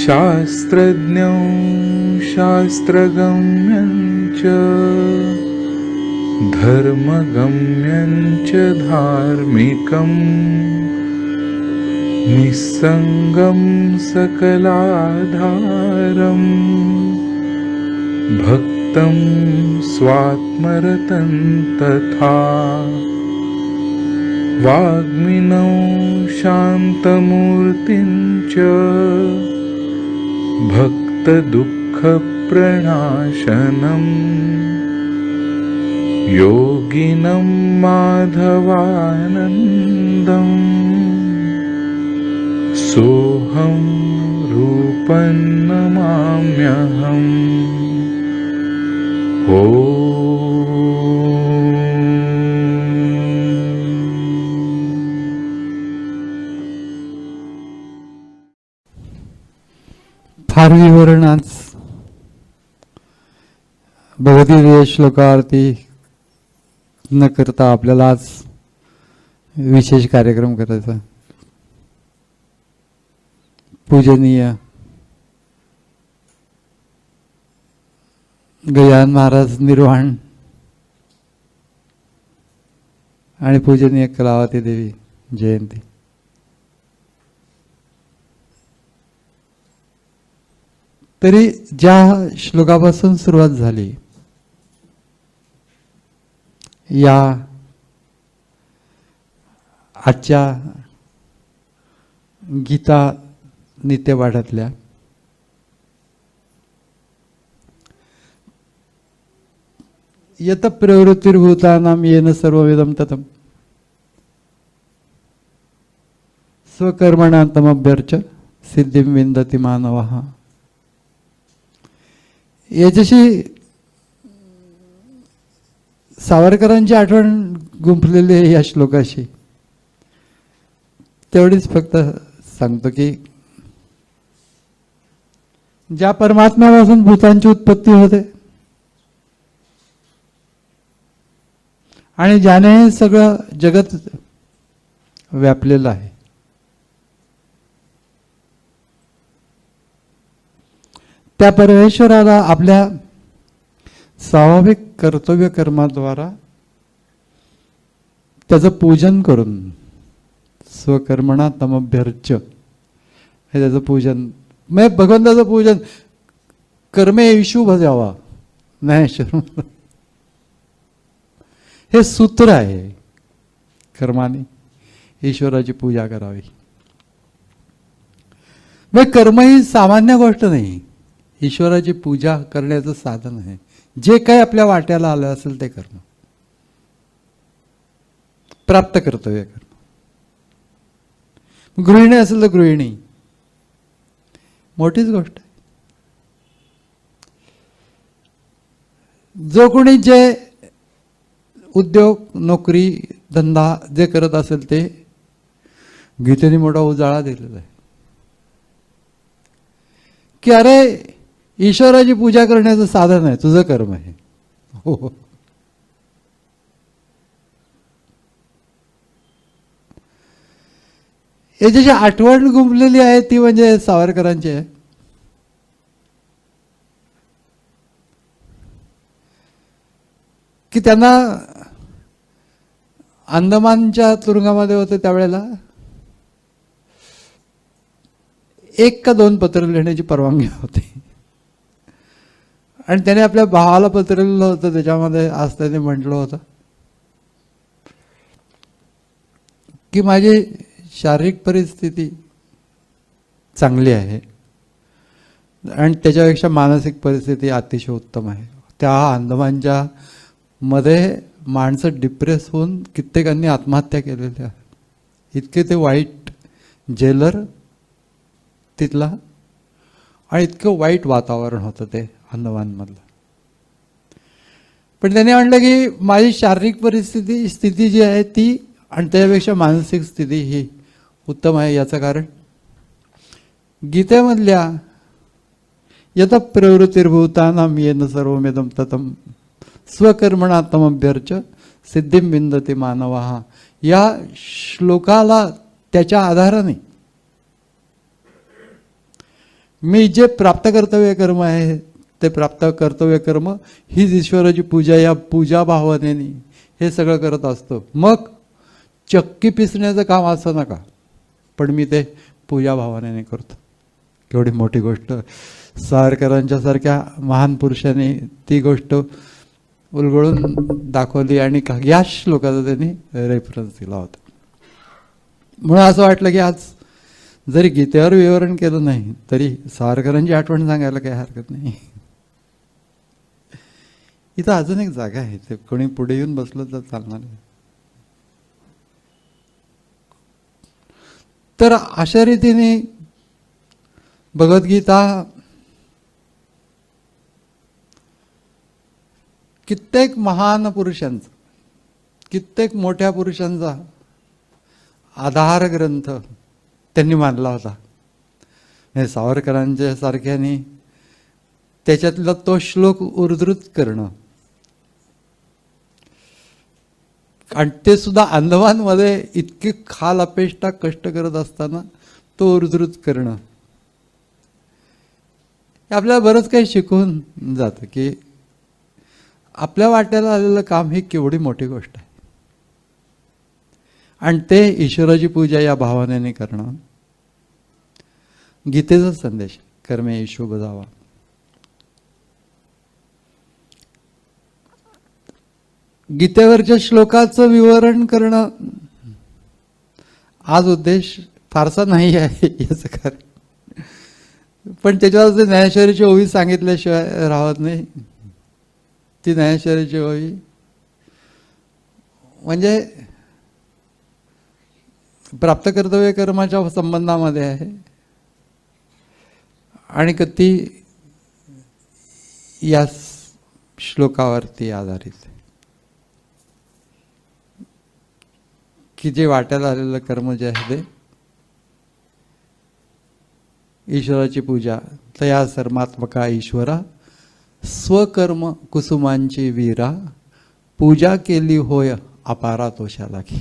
शास्त्रज्ञं शास्त्रगम्यं च धर्मगम्यं च धार्मिकं निस्संगं सकलाधारं भक्तं स्वात्मरतं तथा वाग्मिनौ शान्तमूर्तिं च भक्तदुःखप्रणाशनं योगिनं माधवानन्दं सोऽहं रूपं नमाम्यहम्। फार विवरण आज भगवद्गीता श्लोकावरती न करता आपल्याला आज विशेष कार्यक्रम करायचा। पूजनीय गजानन महाराज निर्वाण आणि पूजनीय कलावती देवी जयंती। तरी ज्या श्लोकापासून सुरुवात झाली, या आजच्या गीता नित्यपाठातल्या यत प्रवृत्तिर्भूतानां येन सर्वमिदं ततं स्वकर्मणा तमभ्यर्च्य सिद्धिं विन्दति मानवः। याच्याशी सावरकरांची आठवण गुंफलेली आहे या श्लोकाशी। तेवढीच फक्त सांगतो की ज्या परमात्म्यापासून भूतांची उत्पत्ती होते आणि ज्याने सगळं जगत व्यापलेलं आहे, त्या परमेश्वराला आपल्या स्वाभाविक कर्तव्य कर्माद्वारा त्याचं पूजन करून स्वकर्मणा तमभ्यर्च्य हे त्याचं पूजन, म्हणजे भगवंताचं पूजन कर्मे येशू भजावा ज्ञानेश्वर हे सूत्र आहे। कर्माने ईश्वराची पूजा करावी। मग कर्म ही सामान्य गोष्ट नाही, ईश्वराची पूजा करण्याचं साधन आहे। जे काही आपल्या वाट्याला आलं असेल ते कर्म प्राप्त कर्तव्य कर्म। गृहिणी असेल तर गृहिणी मोठीच गोष्ट आहे। जो कोणी जे उद्योग नोकरी धंदा जे करत असेल ते गीतेने मोठा उजाळा दिलेला आहे की अरे ईश्वराची पूजा करण्याचं साधन आहे तुझं कर्म आहे। हो, याची आठवण गुंफलेली आहे ती म्हणजे सावरकरांची आहे की त्यांना अंदमानच्या तुरुंगामध्ये होते त्यावेळेला 1 का 2 पत्र लिहिण्याची परवानगी होती आणि त्याने आपल्या भावाला पत्र लिहिलं होतं। त्याच्यामध्ये आज त्याने म्हटलं होतं की माझी शारीरिक परिस्थिती चांगली आहे आणि त्याच्यापेक्षा मानसिक परिस्थिती अतिशय उत्तम आहे। त्या अंदमानच्या मध्ये माणसं डिप्रेस होऊन कित्येकांनी आत्महत्या केलेल्या आहेत। इतके ते वाईट जेलर तिथला आणि इतकं वाईट वातावरण होतं ते अंदमानमधलं। पण त्याने म्हटलं की माझी शारीरिक स्थिती जी आहे ती आणि त्यापेक्षा मानसिक स्थिती ही उत्तम आहे। याचं कारण गीतेमधल्या यत प्रवृत्तिर्भूतानां येन सर्वमिदं ततं स्वकर्मणा तमभ्यर्च्य सिद्धिं विंदते मानवः. या श्लोकाला त्याच्या आधाराने मी जे प्राप्त कर्तव्य कर्म आहे ते प्राप्त कर्तव्य कर्म हीच ईश्वराची पूजा, या पूजा भावनेने हे सगळं करत असतो. मग चक्की पिसण्याचं काम असं नका, पण मी ते पूजा भावनेने करतो. केवढी मोठी गोष्ट. सावरकरांच्या सारख्या महान पुरुषांनी ती गोष्ट उलगडून दाखवली आणि या श्लोकाचा त्यांनी रेफरन्स दिला होता. म्हणून असं वाटलं की आज जरी गीतेवर विवरण केलं नाही तरी सावरकरांची आठवण सांगायला काही हरकत नाही. इथं अजून एक जागा आहे, ते कोणी पुढे येऊन बसलं तर चालणार नाही. तर अशा रीतीने भगवद्गीता कित्येक महान पुरुषांचा, कित्येक मोठ्या पुरुषांचा आधार ग्रंथ त्यांनी मानला होता. हे सावरकरांच्या सारख्याने त्याच्यातला तो श्लोक उद्धृत करणं, आणि ते सुद्धा अंदमानमध्ये इतके खाल अपेष्टा कष्ट करत असताना तो उद्धृत करणं, आपल्याला बरंच काही शिकवून जातं की आपल्या वाट्याला आलेलं काम ही केवढी मोठी गोष्ट आहे. आणि ते ईश्वराची पूजा या भावनेने करणं गीतेचा संदेश, कर्मे शुभ जावा. गीतेवरच्या श्लोकाचं विवरण करणं आज उद्देश फारसा नाही आहे याचं कारण, पण त्याच्यावर ते ज्ञानेश्वरीची ओवी सांगितल्याशिवाय राहत नाही. ती ज्ञानेश्वरीची ओवी म्हणजे प्राप्त कर्तव्य कर्माच्या संबंधामध्ये आहे आणि ती या श्लोकावरती आधारित आहे की जे वाट्याला आलेलं कर्म जे आहे ते ईश्वराची पूजा. तया सर्मात्मका ईश्वरा स्वकर्म कुसुमांची वीरा, पूजा केली होय अपारा तोषाला की.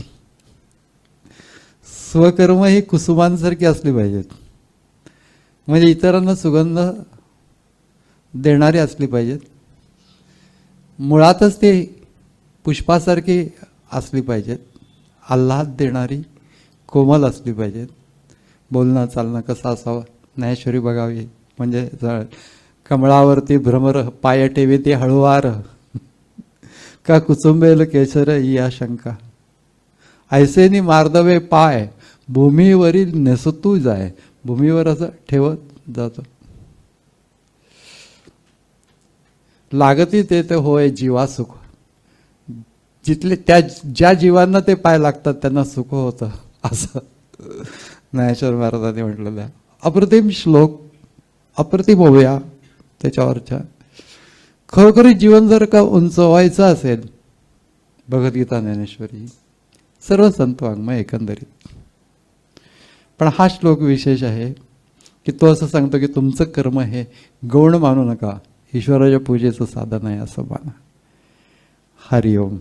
स्वकर्म ही कुसुमांसारखी असली पाहिजेत, म्हणजे इतरांना सुगंध देणारी असली पाहिजेत. मुळातच ते पुष्पासारखी असली पाहिजेत, आल्हाद देणारी कोमल असली पाहिजेत. बोलणं चालणं कसं असावं, ज्ञानेश्वरी बघावी. म्हणजे कमळावरती भ्रमर पाय ठेवी ते हळुवार, का कुचुंबेल केसर या शंका, ऐसेनी मार्दवे पाय भूमीवरील नेसतू जाय. भूमीवर असं ठेवत जातो. लागती ते होय जीवा सुख, जिथले त्या ज्या जीवांना ते पाय लागतात त्यांना सुख होतं, असं ज्ञानेश्वर महाराजांनी म्हटलेलं आहे. अप्रतिम श्लोक, अप्रतिम ओव्या त्याच्यावरच्या. खरोखरी जीवन जर का उंचवायचं असेल, भगवद्गीता ज्ञानेश्वरी सर्व संत वाङ्मय एकंदरीत. पण हा श्लोक विशेष आहे की तो असं सांगतो की तुमचं कर्म हे गौण मानू नका, ईश्वराच्या पूजेचं साधन आहे असं माना. हरिओम.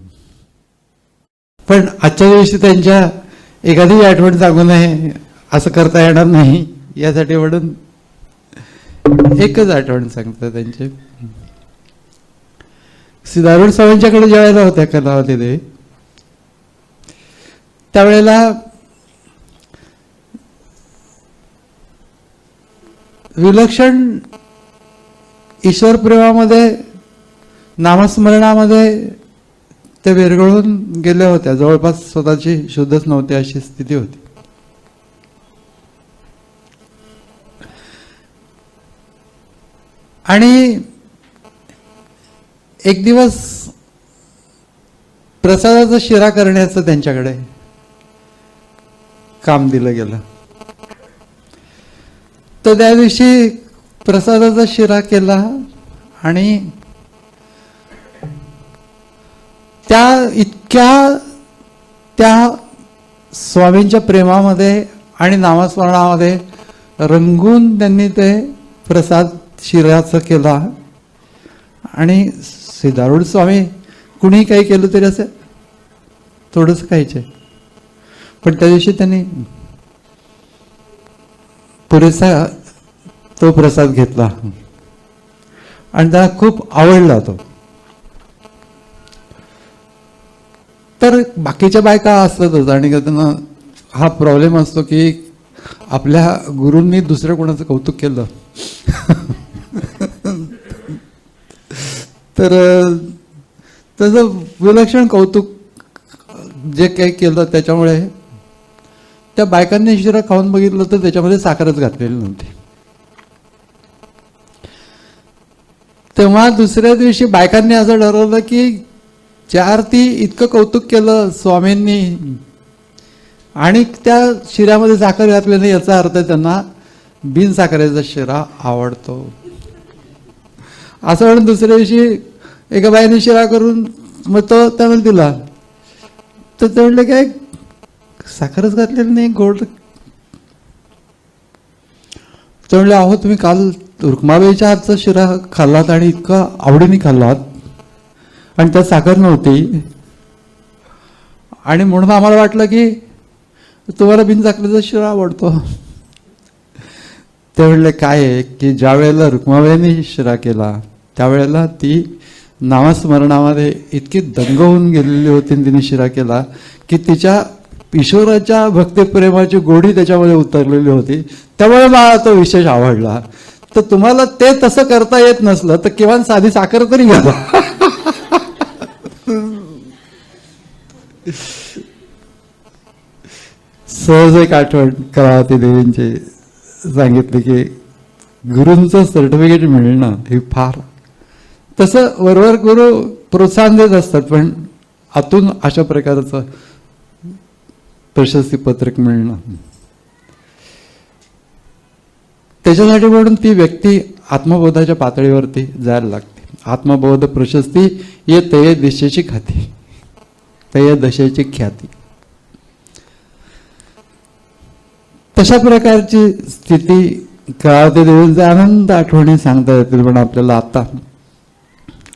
पण आजच्या दिवशी त्यांच्या एखादी आठवण सांगू नये असं करता येणार नाही, यासाठी म्हणून एकच आठवण सांगतो त्यांचे. सिद्धारूढ स्वामींच्याकडे ज्यावेळेला होत्या कलावतीने, त्यावेळेला विलक्षण ईश्वर प्रेमामध्ये, नामस्मरणामध्ये ते विरघळून गेल्या होत्या. जवळपास स्वतःची शुद्धच नव्हती अशी स्थिती होती. आणि एक दिवस प्रसादाचा शिरा करण्याचं त्यांच्याकडे काम दिलं गेलं. तर त्या दिवशी प्रसादाचा शिरा केला आणि त्या स्वामींच्या प्रेमामध्ये आणि नामस्मरणामध्ये रंगून त्यांनी ते प्रसाद शिऱ्याचं केला. आणि सिद्धारूढ स्वामी कुणी काही केलं तरी असं थोडंसं खायचे, पण त्या दिवशी त्यांनी पुरेसा तो प्रसाद घेतला आणि त्याला खूप आवडला तो. तर बाकीच्या बायका असतातच आणि त्यांना हा प्रॉब्लेम असतो की आपल्या गुरूंनी दुसऱ्या कोणाचं कौतुक केलं तर त्याचं विलक्षण कौतुक जे काही केलं त्याच्यामुळे त्या बायकांनी शिरा खाऊन बघितलं तर त्याच्यामध्ये साखरच घातलेली नव्हती. तेव्हा दुसऱ्या दिवशी बायकांनी असं ठरवलं की ज्या अर्थी इतकं कौतुक केलं स्वामींनी आणि त्या शिऱ्यामध्ये साखर घातली नाही याचा अर्थ त्यांना बिन साखरेचा शिरा आवडतो असं म्हणून दुसऱ्या दिवशी एका बाईने शिरा करून मग तो त्याला दिला तर ते म्हणले काय साखरच घातलेली नाही गोड. ते म्हणले अहो तुम्ही काल रुक्माबाईच्या हातचा शिरा खाल्लात आणि इतका आवडीने खाल्लात आणि त्यात साखर नव्हती आणि म्हणून आम्हाला वाटलं की तुम्हाला बिन साखरेचा शिरा आवडतो. ते म्हणले काय आहे की ज्या वेळेला रुक्माबाईने शिरा केला त्यावेळेला ती नामस्मरणामध्ये इतकी दंग होऊन गेलेली होती तिने शिरा केला की तिच्या ईश्वराच्या भक्तिप्रेमाची गोडी त्याच्यामध्ये उतरलेली होती, त्यामुळे मला तो विशेष आवडला. तर तुम्हाला ते तसं करता येत नसलं तर किमान साधी साखर तरी घाला. सहज एक आठवण कलावती देवींची सांगितली की गुरूंचं सर्टिफिकेट मिळणं हे फार, तसं वरवर गुरु प्रोत्साहन देत असतात पण आतून अशा प्रकारचं प्रशस्ती पत्रक मिळणं, त्याच्यासाठी म्हणून ती व्यक्ती आत्मबोधाच्या पातळीवरती जायला लागते. आत्मबोध प्रशस्ती ये तय दिशेची ख्याती, तय दशेची ख्याती. तशा प्रकारची स्थिती कळावते देवींचे आनंद आठवणी सांगता येतील. पण आपल्याला आता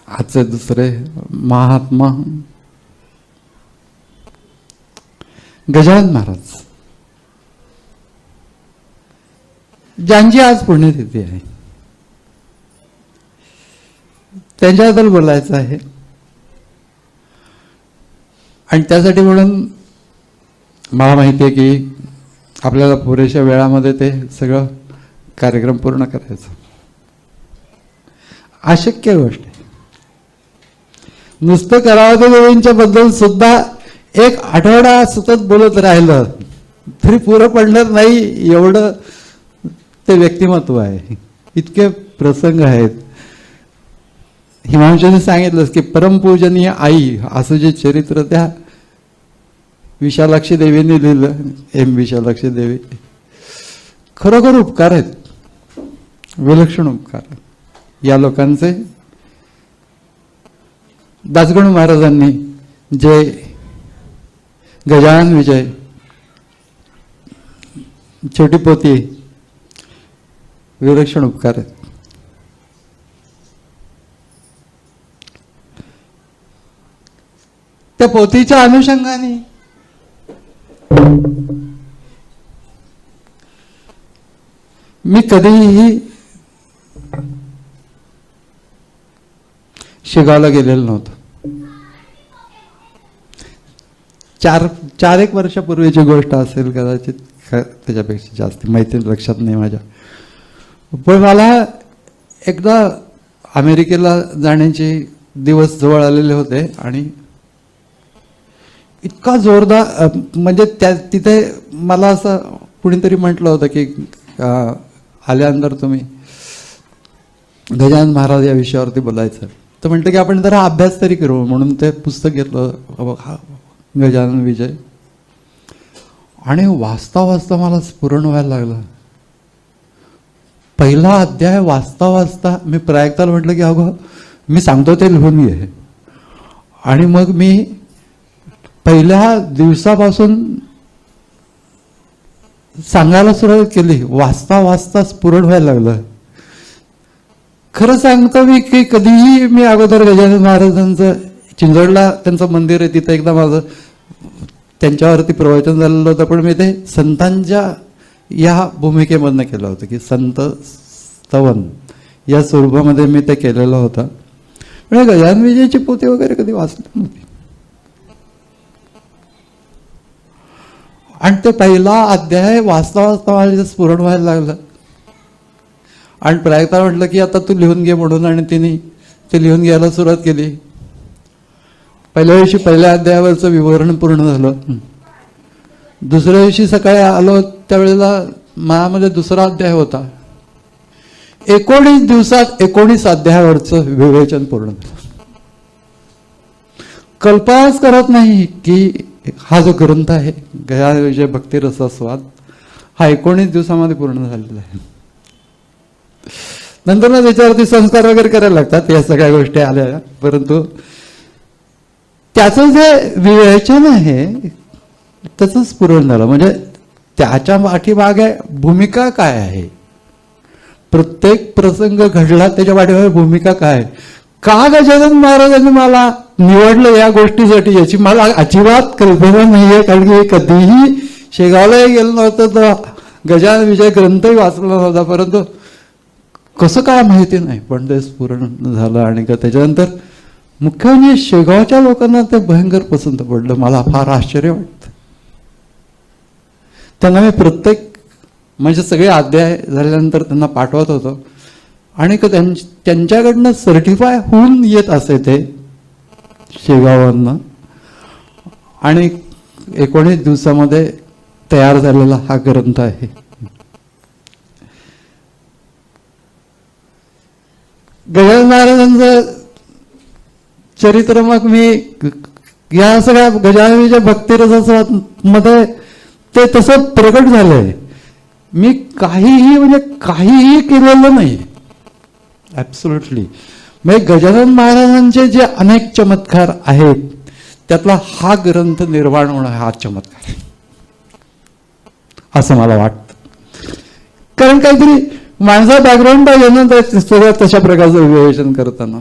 आजचे दुसरे महात्मा गजानन महाराज ज्यांची आज पुण्यतिथी आहे त्यांच्याबद्दल बोलायचं आहे आणि त्यासाठी म्हणून मला माहिती आहे की आपल्याला पुरेशा वेळामध्ये ते सगळं कार्यक्रम पूर्ण करायचं अशक्य गोष्ट आहे. नुसतं कलावती देवींच्या बद्दल सुद्धा एक आठवडा सतत बोलत राहिलं तरी पुरं पडणार नाही एवढं ते व्यक्तिमत्व आहे. इतके प्रसंग आहेत. हिमांशूने सांगितलंच की परमपूजनीय आई असं जे चरित्र त्या विशालाक्षी देवींनी लिहिलं, विशालाक्षी देवी खरोखर उपकार आहेत, विलक्षण उपकार. या लोकांचे दासगणू महाराजांनी जे गजानन विजय छोटी पोती विलक्षण उपकार आहेत. त्या पोथीच्या अनुषंगाने मी कधीही शिगावला गेलेलो नव्हतो. 4-1 वर्षापूर्वीची गोष्ट असेल कदाचित, त्याच्यापेक्षा जास्त माहिती लक्षात नाही माझ्या. पण मला एकदा अमेरिकेला जाण्याचे दिवस जवळ आलेले होते आणि इतका जोरदार म्हणजे तिथे मला असं कुणीतरी म्हटलं होतं की आल्यानंतर तुम्ही गजानन महाराज या विषयावरती बोलायचं. तर म्हटलं की आपण जरा अभ्यास तरी करू म्हणून ते पुस्तक घेतलं गजानन विजय आणि वाचता वाचता मला स्फुरण व्हायला लागलं. पहिला अध्याय वाचता वाचता मी प्रयाक्ताला म्हटलं की अगं मी सांगतो ते लिहून घे. आणि मग मी पहिल्या दिवसापासून सांगायला सुरुवात केली. वाचता वाचता स्फुरण व्हायला लागलं. खरं सांगतो मी की कधीही मी अगोदर गजानन महाराजांचं चिंचवडला त्यांचं मंदिर आहे तिथं एकदा माझं त्यांच्यावरती प्रवचन झालेलं होतं, पण मी ते संतांच्या या भूमिकेमधनं केलं होतं की संत स्तवन या स्वरूपामध्ये मी ते केलेलं होतं. म्हणजे गजानन विजयची पोथी वगैरे कधी वाचली नव्हती. आणि ते पहिला अध्याय वाचता वाचता माझं स्फुरण व्हायला लागलं. आणि प्रयत्न म्हटलं की आता तू लिहून घे म्हणून, आणि तिने ते लिहून घ्यायला सुरुवात केली. पहिल्या दिवशी पहिल्या अध्यायावरचं विवरण पूर्ण झालं. दुसऱ्या दिवशी सकाळी आलो त्यावेळेला माझ्यामध्ये दुसरा अध्याय होता. 19 दिवसात 19 अध्यायावरचं विवेचन पूर्ण झालं. कल्पनाच करत नाही की हा जो ग्रंथ आहे गजानन विजय भक्ती रसास्वाद हा 19 दिवसामध्ये पूर्ण झालेला आहे. नंतर ना त्याच्यावरती संस्कार वगैरे करायला लागतात, या सगळ्या गोष्टी आल्या. परंतु त्याचं जे विवेचन आहे त्याचं स्फुरण झालं. म्हणजे त्याच्या पाठीमागे भूमिका काय आहे, प्रत्येक प्रसंग घडला त्याच्या पाठीमागे भूमिका काय आहे, का गजानन महाराजांनी मला निवडलं या गोष्टीसाठी याची मला अजिबात कल्पना नाहीये. कारण की कधीही शेगावलाही गेलो नव्हतं, तर गजानन विजय ग्रंथही वाचला नव्हता. परंतु कसं काय माहिती नाही, पण ते स्फुरण झालं. आणि त्याच्यानंतर मुख्य म्हणजे शेगावच्या लोकांना ते भयंकर पसंत पडलं. मला फार आश्चर्य वाटतं. त्यांना मी प्रत्येक म्हणजे सगळे अध्याय झाल्यानंतर त्यांना पाठवत होतो. आणि त्यांच्याकडनं सर्टिफाय होऊन येत असे ते शेगावांना. आणि 19 दिवसामध्ये तयार झालेला हा ग्रंथ आहे. गजानन महाराजांचं चरित्र मग मी या सगळ्या गजानन विजय भक्तिरसामध्ये ते तसं प्रकट झालंय. मी काहीही म्हणजे काहीही केलेलं नाही ऍब्सोल्युटली. म्हणजे गजानन महाराजांचे जे अनेक चमत्कार आहेत त्यातला हा ग्रंथ निर्माण होणं हा चमत्कार आहे असं मला वाटतं. कारण काहीतरी माणसा बॅकग्राऊंड पाहिजे ना तर सगळ्यात तशा प्रकारचं विवेचन करताना.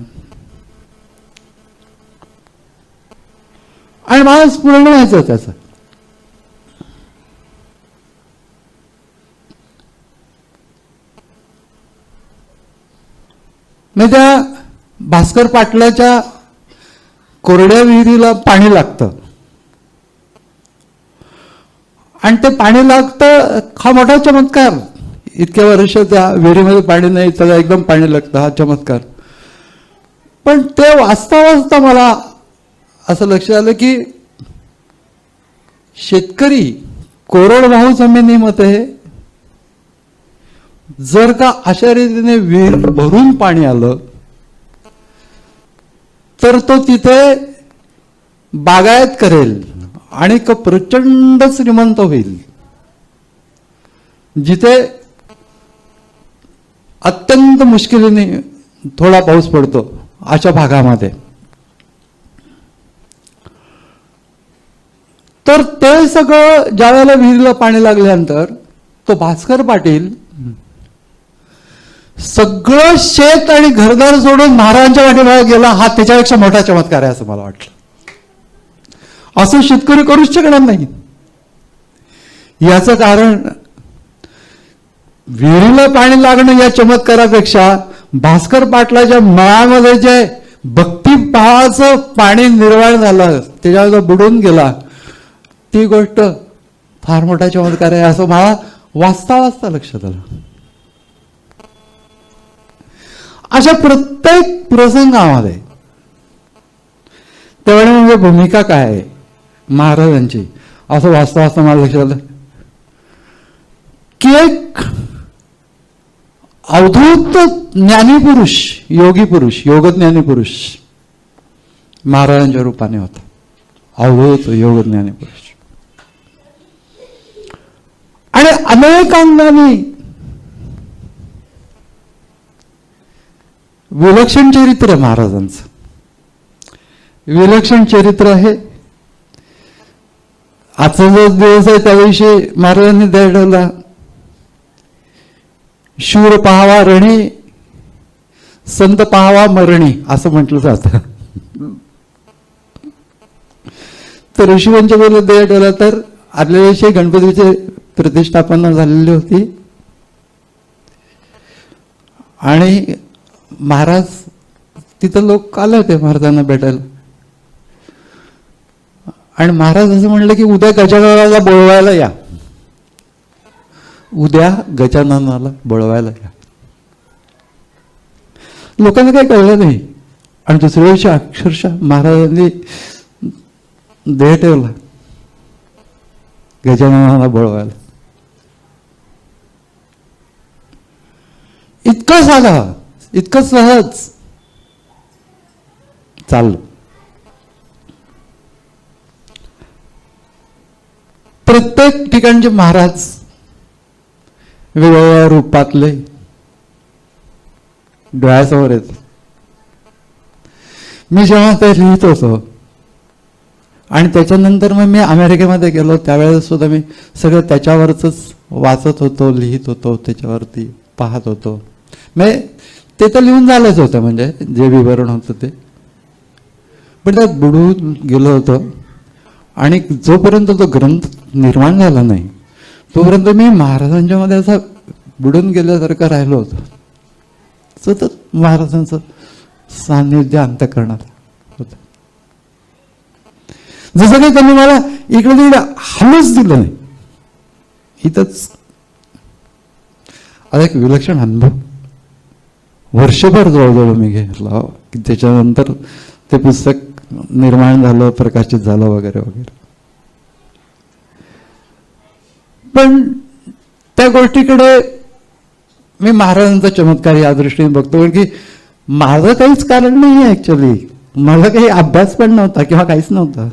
आणि मला स्फुरण व्हायचं त्याचं. म्हणजे त्या भास्कर पाटलाच्या कोरड्या विहिरीला पाणी लागतं, आणि ते पाणी लागतं हा मोठा चमत्कार. इतक्या वर्ष त्या विहिरीमध्ये पाणी नाही, त्याला एकदम पाणी लागतं हा चमत्कार. पण ते वाचता वाचता मला असं लक्षात आलं की शेतकरी कोरडवाहू जमिनीमध्ये जर का अशा रीतीने विहीर भरून पाणी आलं तर तो तिथे बागायत करेल आणि प्रचंड श्रीमंत होईल. जिथे अत्यंत मुश्किलीने थोडा पाऊस पडतो अशा भागामध्ये, तर ते सगळं ज्या वेळेला विहिरीला पाणी लागल्यानंतर तो भास्कर पाटील सगळं शेत आणि घरदार सोडून महाराजांच्या पाठीमागे गेला. हा त्याच्यापेक्षा मोठा चमत्कार आहे असं मला वाटलं. असं शेतकरी करूच शकणार नाही. याचं कारण विहिरीला पाणी लागणं या चमत्कारापेक्षा भास्कर पाटलाच्या मळामध्ये जे भक्तिभावाचं पाणी निर्माण झालं त्याच्यावर बुडून गेला ती गोष्ट फार मोठा चमत्कार आहे असं मला वाचता वाचता लक्षात आलं. अशा प्रत्येक प्रसंगामध्ये त्यावेळी म्हणजे भूमिका काय आहे महाराजांची असं वाचता वाचता मला लक्षात आलं की एक अवधूत ज्ञानीपुरुष, योगी पुरुष, योगज्ञानी पुरुष महाराजांच्या रूपाने होता. अवधूत योगज्ञानी पुरुष आणि अनेकांनी विलक्षण चरित्र महाराजांचं, विलक्षण चरित्र आहे. आजचा जो दिवस आहे त्याविषयी महाराजांनी दर्डवला, शूर पाहावा रणी, संत पाहावा मरणी असं म्हटलं जातं. तर ऋषीवंशाला देह ठेवला तर आदल्या दिवशी गणपतीची प्रतिष्ठापना झालेली होती आणि महाराज तिथं लोक आले होते महाराजांना भेटायला आणि महाराज असं म्हणलं की उद्या गजाननाला बोलवायला या, उद्या गजाननाला बोलवायला या. लोकांना काही कळलं नाही आणि दुसऱ्या दिवशी अक्षरशः महाराजांनी देह ठेवला गजाननाला बोलवायला. इतकं साधा, इतकं सहज चाललं. प्रत्येक ठिकाणचे महाराज वेगवेगळ्या रूपातले डोळ्यासमोर येत. मी जेव्हा ते लिहित होतो आणि त्याच्यानंतर मग मी अमेरिकेमध्ये गेलो त्यावेळेस सुद्धा मी सगळं त्याच्यावरच वाचत होतो, लिहित होतो, त्याच्यावरती पाहत होतो. म्हणजे ते तर लिहून झालंच होतं, म्हणजे जे विवरण होतं ते, पण त्यात बुडून गेलो होतं. आणि जोपर्यंत तो ग्रंथ निर्माण झाला नाही तोपर्यंत मी महाराजांच्या मध्ये असा बुडून गेल्यासारखं राहिलो होतो. सतत महाराजांचं सान्निध्य अंतःकरणात होतं. जसं काही त्यांनी मला इकडे तिकडे हलूच दिलं नाही. इथंच आता एक विलक्षण अनुभव वर्षभर जवळजवळ मी घेतला की त्याच्यानंतर ते पुस्तक निर्माण झालं, प्रकाशित झालं वगैरे वगैरे. पण त्या गोष्टीकडे मी महाराजांचा चमत्कार या दृष्टीने बघतो, कारण की माझं काहीच कारण नाही आहे ऍक्च्युली. मला काही अभ्यास पण नव्हता किंवा काहीच नव्हतं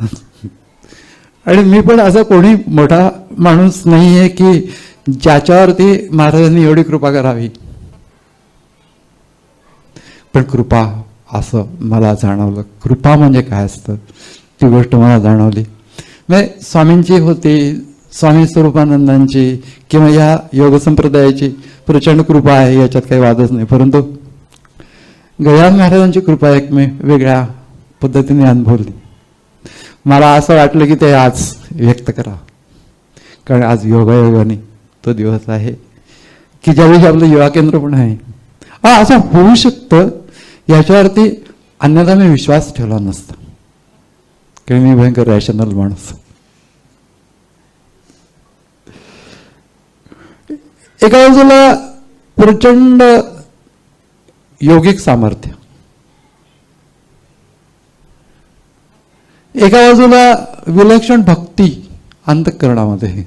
आणि मी पण असं कोणी मोठा माणूस नाही आहे की ज्याच्यावरती महाराजांनी एवढी कृपा करावी. पण कृपा असं मला जाणवलं. कृपा म्हणजे काय असतं ती गोष्ट मला जाणवली. म्हणजे स्वामींची होती, स्वामी स्वरूपानंदांची किंवा या योग संप्रदायाची प्रचंड कृपा आहे, याच्यात काही वादच नाही. परंतु गजानन महाराजांची कृपा एक मी वेगळ्या पद्धतीने अनुभवली. मला असं वाटलं की ते आज व्यक्त करावं, कारण आज योगायोगाने तो दिवस आहे की ज्यावेळी आपलं युवा केंद्र पण आहे. असं होऊ शकतं याच्यावरती अन्यथा मी विश्वास ठेवला नसता, कारण मी भयंकर रॅशनल माणूस. एका बाजूला प्रचंड योगिक सामर्थ्य, एका बाजूला विलक्षण भक्ती अंतःकरणामध्ये.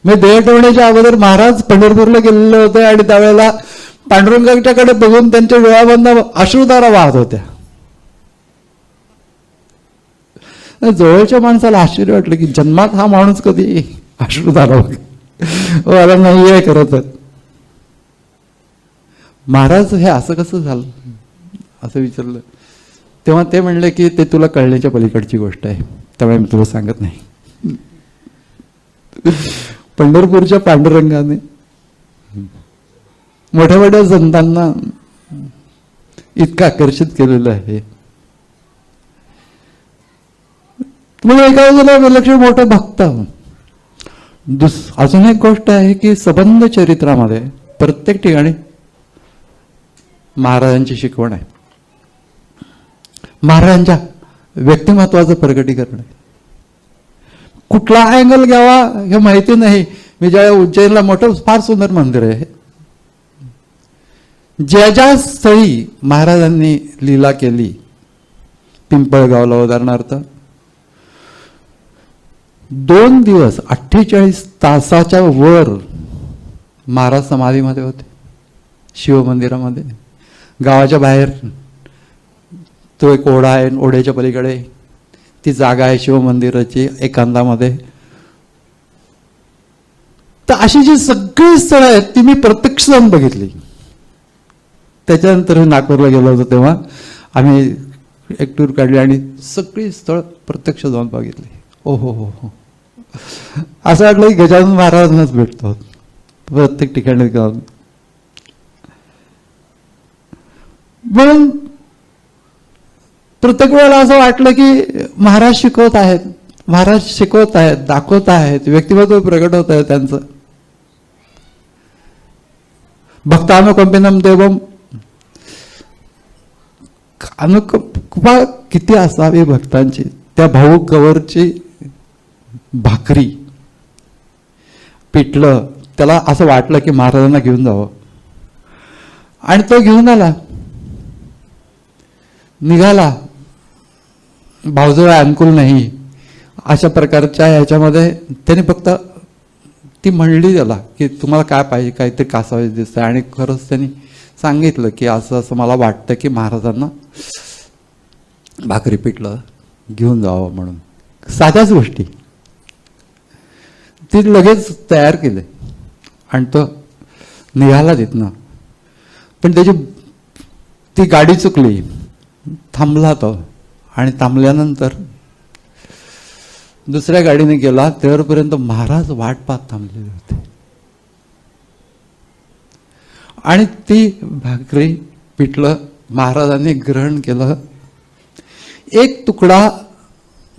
मी देह ठेवण्याच्या अगोदर महाराज पंढरपूरला गेलेले होते आणि त्यावेळेला पांडुरंगाच्याकडे बघून त्यांच्या डोळ्यामधनं अश्रुधारा वाहत होत्या. जवळच्या माणसाला आश्चर्य वाटलं की जन्मात हा माणूस कधी अश्रुधारा मला नाही आहे खरं तर. महाराज हे असं कसं झालं असं विचारलं तेव्हा ते म्हणले की ते तुला कळण्याच्या पलीकडची गोष्ट आहे, त्यामुळे मी तुला सांगत नाही. पंढरपूरच्या पांडुरंगाने मोठ्या मोठ्या संतांना इतकं आकर्षित केलेलं आहे. म्हणजे एका बाजूला विलक्षण मोठा भक्त. अजून एक गोष्ट आहे की सबंध चरित्रामध्ये प्रत्येक ठिकाणी महाराजांची शिकवण आहे, महाराजांच्या व्यक्तिमत्वाचं प्रकटीकरण आहे. कुठला अँगल घ्यावा हे माहिती नाही. मी ज्या उज्जैनला मोठं फार सुंदर मंदिर आहे, ज्या ज्या स्थळी महाराजांनी लीला केली, पिंपळगावला उदाहरणार्थ 2 दिवस 48 तासाच्या वर महाराज समाधीमध्ये होते शिवमंदिरामध्ये. गावाच्या बाहेर तो एक ओढा आहे, ओढ्याच्या पलीकडे ती जागा आहे शिवमंदिराची एकांतामध्ये. तर अशी जी सगळी स्थळं आहेत ती मी प्रत्यक्ष जाऊन बघितली. त्याच्यानंतर नागपूरला गेलो होतो तेव्हा आम्ही एक टूर काढली आणि सगळी स्थळ प्रत्यक्ष जाऊन बघितली. ओ हो हो हो, असं वाटलं की गजानन महाराजांनाच भेटतो प्रत्येक ठिकाणी जाऊन. म्हणून प्रत्येक वेळेला असं वाटलं की महाराज शिकवत आहेत, महाराज शिकवत आहेत, दाखवत आहेत, व्यक्तिमत्व प्रगट होत आहे त्यांचं. भक्तानुकंपिनम देवम, अनुकंपा किती असावी भक्तांची. त्या भाऊ कवरची भाकरी पिठलं, त्याला असं वाटलं की महाराजांना घेऊन जावं, आणि तो घेऊन आला, निघाला. भाऊजवळ अनुकूल नाही अशा प्रकारच्या ह्याच्यामध्ये त्याने फक्त ती म्हणली त्याला की तुम्हाला काय पाहिजे, काहीतरी कासावीस दिसतंय. आणि खरंच त्यांनी सांगितलं की असं असं मला वाटतं की महाराजांना भाकरी पिठलं घेऊन जावं म्हणून. साध्याच गोष्टी ती लगेच तयार केले आणि तो निघाला तिथनं. पण त्याची ती गाडी चुकली, थांबला तो, आणि थांबल्यानंतर दुसऱ्या गाडीने गेला. तेवढपर्यंत महाराज वाट पाहत थांबलेले होते आणि ती भाकरी पिठलं महाराजांनी ग्रहण केलं. एक तुकडा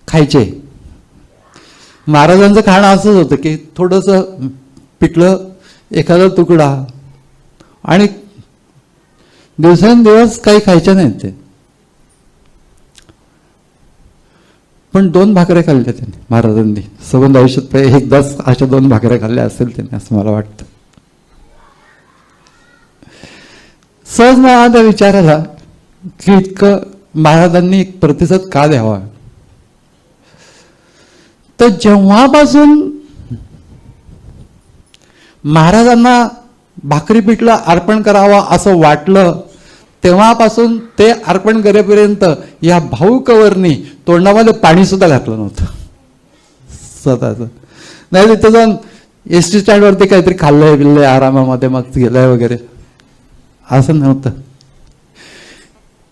खायचे. महाराजांचं खाणं असंच होतं की थोडंसं पिठलं, एखादा तुकडा, आणि दिवसेंदिवस काही खायचे नाहीत ते. पण 2 भाकऱ्या खाल्ल्या त्यांनी, महाराजांनी संबंध आयुष्यात एकदाच अशा 2 भाकऱ्या खाल्ल्या असेल त्यांनी, असं मला वाटतं. सहज मला विचार आला की इतकं महाराजांनी एक प्रतिसाद का द्यावा. तर जेव्हापासून महाराजांना भाकरी पिठलं अर्पण करावं असं वाटलं, तेव्हापासून ते अर्पण करेपर्यंत या भाऊ कवरनी तोंडामध्ये पाणी सुद्धा घातलं नव्हतं स्वतःच. नाही तिथं जाऊन एसटी स्टँडवरती काहीतरी खाल्लंय बिल्लंय आरामामध्ये मग गेलंय वगैरे असं नव्हतं.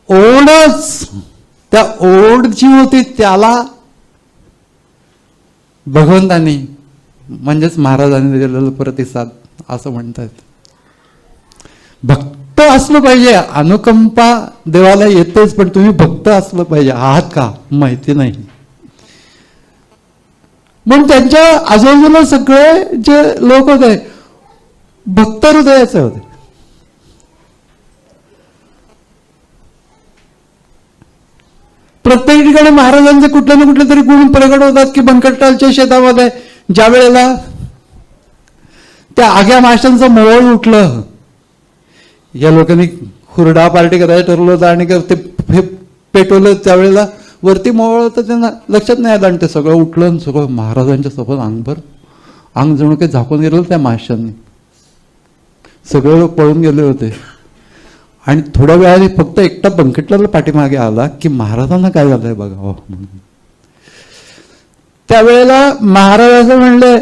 ओढच, त्या ओढ जी होती त्याला भगवंतांनी म्हणजेच महाराजांनी दिलेला प्रतिसाद असं म्हणतात. भक्त असलं पाहिजे. अनुकंपा देवाला येतेच, पण तुम्ही भक्त असलं पाहिजे. आहात का माहिती नाही. म्हणून त्यांच्या आजूबाजूला सगळे जे लोक होते भक्त हृदयाचे होते. प्रत्येक ठिकाणी महाराजांचे कुठले ना कुठले तरी गुण प्रगट होतात. की बंकटलालच्या शेतामध्ये ज्या वेळेला त्या आग्या माशांचं मोहोळ उठलं, या लोकांनी हुरडा पार्टी करायला ठरवलं होतं आणि ते पेटवलं, त्यावेळेला वरती मोहोळ होतं, त्यांना लक्षात नाही आलं आणि ते सगळं उठलं आणि सगळं महाराजांच्या सोबत अंग जणू काही झाकून गेलं त्या माशांनी. सगळे लोक पळून गेले होते. आणि थोड्या वेळाने फक्त एकटा बंकटलाल पाठीमागे आला की महाराजांना काय झालंय बघावं म्हणून. त्यावेळेला महाराज असं म्हणले,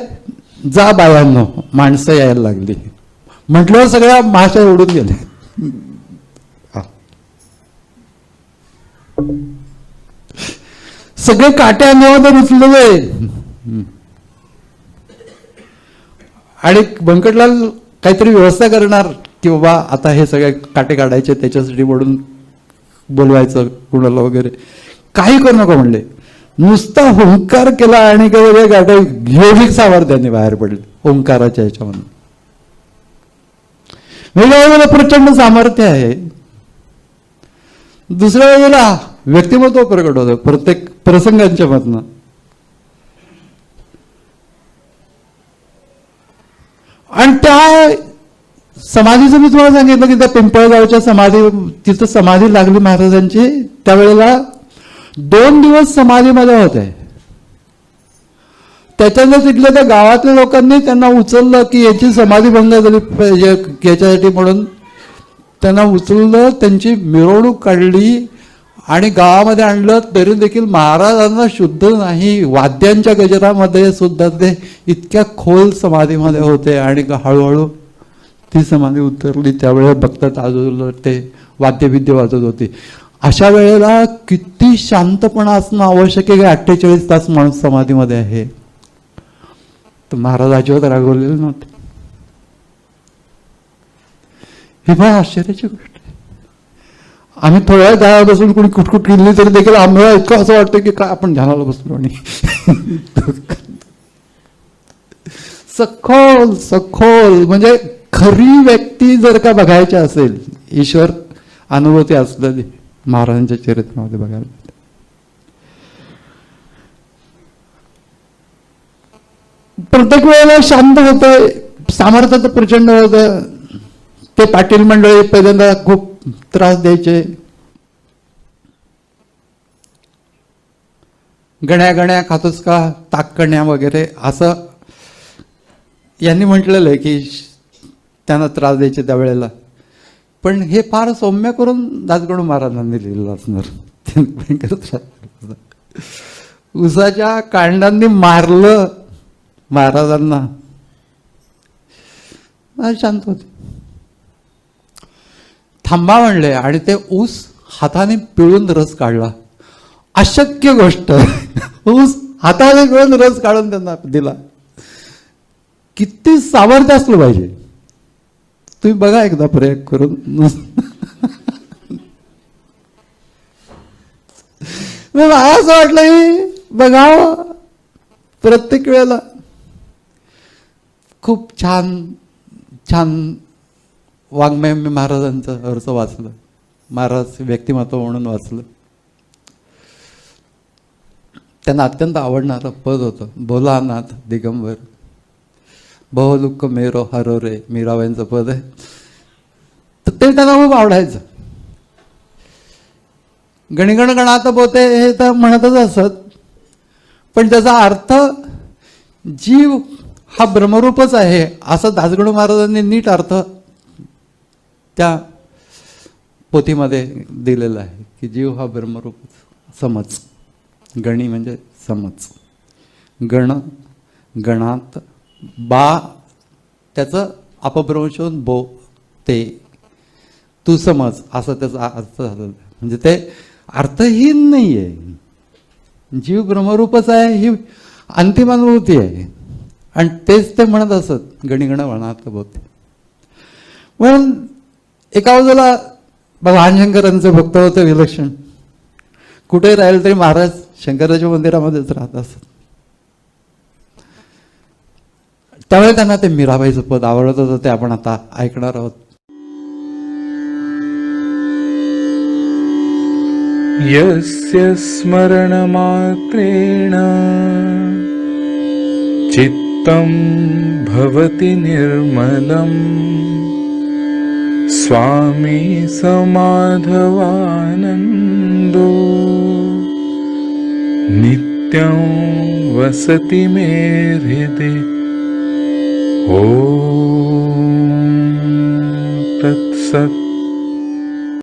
जा बायांनो, माणसं यायला लागली. म्हटलं सगळ्या माशा उडून गेले. सगळे काटे अंगावर उचलले. आणि बंकटलाल काहीतरी व्यवस्था करणार की बाबा आता हे सगळे काटे काढायचे, त्याच्यासाठी म्हणून बोलवायचं कुणाला वगैरे. काही करू नका म्हणले. नुसता ओंकार केला आणि गाठे योगिक सामर्थ्याने बाहेर पडले ओंकाराच्या ह्याच्यामधून. वेगवेगळ्या प्रचंड सामर्थ्य आहे. दुसऱ्या वेळेला व्यक्तिमत्व प्रकट होतं प्रत्येक प्रसंगांच्या मधनं. आणि त्या समाधीचं मी तुम्हाला सांगितलं की त्या पिंपळगावच्या तिथं समाधी लागली महाराजांची. त्यावेळेला 2 दिवस समाधीमध्ये होते. त्याच्यानंतर तिथल्या त्या गावातल्या लोकांनी त्यांना उचललं की याची समाधी भंग झाली पाहिजे याच्यासाठी म्हणून त्यांना उचललं, त्यांची मिरवणूक काढली आणि गावामध्ये आणलं. तरी देखील महाराजांना शुद्ध नाही. वाद्यांच्या गजरामध्ये सुद्धा ते इतक्या खोल समाधीमध्ये होते आणि हळूहळू ती समाधी उतरली. त्यावेळेला भक्त आजूबाजूला ते वाद्यविद्य वाजत होती. अशा वेळेला किती शांतपणा असणं आवश्यक आहे. 48 तास माणूस समाधीमध्ये आहे. तर महाराज अजिबात रागवलेले नव्हते. ही फार आश्चर्याची गोष्ट आहे. आम्ही थोड्या वेळ ध्यानाला बसून कोणी कुटकुट केली तरी देखील आम्हाला इतकं असं वाटतं की काय आपण ध्यानाला बसलो. आणि सखोल सखोल म्हणजे खरी व्यक्ती जर का बघायची असेल, ईश्वर अनुभूती असलेली महाराजांच्या चरित्रामध्ये बघायला. प्रत्येक वेळेला शांत होतं, सामर्थ्याचं प्रचंड होतं. ते पाटील मंडळी पहिल्यांदा खूप त्रास द्यायचे. गण्या गण्या खातोस का, ताककण्या वगैरे असं यांनी म्हटलेलं आहे की त्यांना त्रास द्यायचे त्यावेळेला. पण हे फार सौम्य करून दासगणू महाराजांनी लिहिलेलं असणार. उसाच्या कांडांनी मारलं महाराजांना, शांत होते. थांबा म्हणले आणि ते ऊस हाताने पिळून रस काढला. अशक्य गोष्ट. ऊस हाताने पिळून रस काढून त्यांना दिला. किती सामर्थ्य असलं पाहिजे. तुम्ही बघा एकदा प्रयोग करून. मला असं वाटलं बघावं प्रत्येक वेळेला. खूप छान छान वाङ्मय मी महाराजांचं अर्थ वाचलं, महाराज व्यक्तिमत्व म्हणून वाचलं. त्यांना अत्यंत आवडणारं पद होतं, भोलानाथ दिगंबर बहुदुःख मेरो हरो रे, मीराबाईंचं पद आहे. तर ते त्यांना खूप आवडायचं. गणिगण गणात बोते हे तर म्हणतच असत, पण त्याचा अर्थ जीव हा ब्रह्मरूपच आहे असं दासगणू महाराजांनी नीट अर्थ त्या पोथीमध्ये दिलेला आहे की जीव हा ब्रह्मरूपच. समज, गणी म्हणजे समज, गण गणात बा त्याचं अपभ्रंश होऊन बो ते तू समज असं त्याचा अर्थ झालेला. म्हणजे ते अर्थहीन नाही आहे. जीव ब्रह्मरूपच आहे ही अंतिम अनुभूती आहे. आणि तेच ते म्हणत असत गणिगण म्हणत बोते. म्हणून एका बाजूला भगवान शंकरांचे भक्त होते विलक्षण. कुठे राहील तरी महाराज शंकराच्या मंदिरामध्येच राहत असत. त्यामुळे त्यांना ते मीराबाईचं पद आवडत होतं. ते आपण आता ऐकणार आहोत. यस्य स्मरणमात्रेण चित्तं भवति निर्मलं स्वामी समाधवानन्दो नित्यं वसति मे हृदि. ॐ तत्सत्.